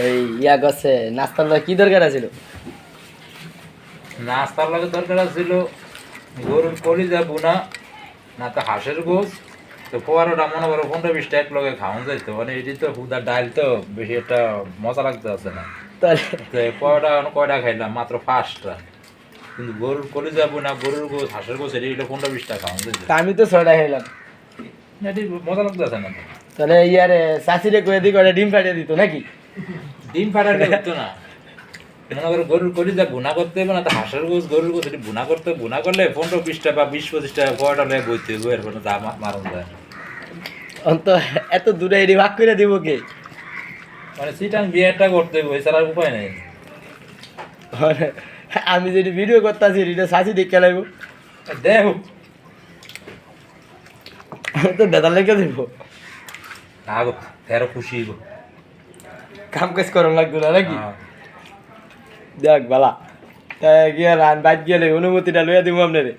ওই ইয়া গছে নাস্তার লগে কি দরকার আছিল? নাস্তার লাগে দরকার ছিল গরুর কলিজা বুনা, না তো হাঁসের গোস। তো পোয়ারোটা মনে করো 15-20 টাকা লগে খাওয়ান যাইতো, মানে এটি তো হুদা ডাল তো বেশি একটা মজা লাগতে আছে না। তাহলে তো পোয়াটা কয়টা খাইলাম, মাত্র 5টা। কিন্তু গরুর কলিজা বুনা, গরুর গোস, হাঁসের গোস, এটি 15-20 টাকা খাওয়ান যাইতো। তা আমি তো 6টা খাইলাম। এটি মজা লাগতে আছে না। তাহলে ইয়ারে চাচিরে কয়ে দিই করে ডিম ফাটিয়ে দিত নাকি? ডিম ফাটালে হতো না, মনে করো গরুর কলিজা বুনা করতে হবে, না তো হাঁসের গোস, গরুর গোস এটি বুনা করতে, বুনা করলে 15-20 টাকা বা 20-25 টাকা পোয়াটা লয়ে বইতে হবে, এর কোনো দাম মারণ যায় না। অন্ত এত দূরে এডি ভাগ করে দিব কে? মানে সিটাং বিয়েটা করতে হবে, এছাড়া আর উপায় নেই। মানে আমি যেটি ভিডিও করতেছি এটা চাচি দেখে লাগবো, দেখ আমি তো বেদার লেগে দিব। আগো তেরো খুশি গো। কাম কাজ করন লাগতো না নাকি? হ্যাঁ। দেখ বালা, তাই গিয়া রান বাইক গেলে অনুমতিটা লইয়া দিব আপনারে।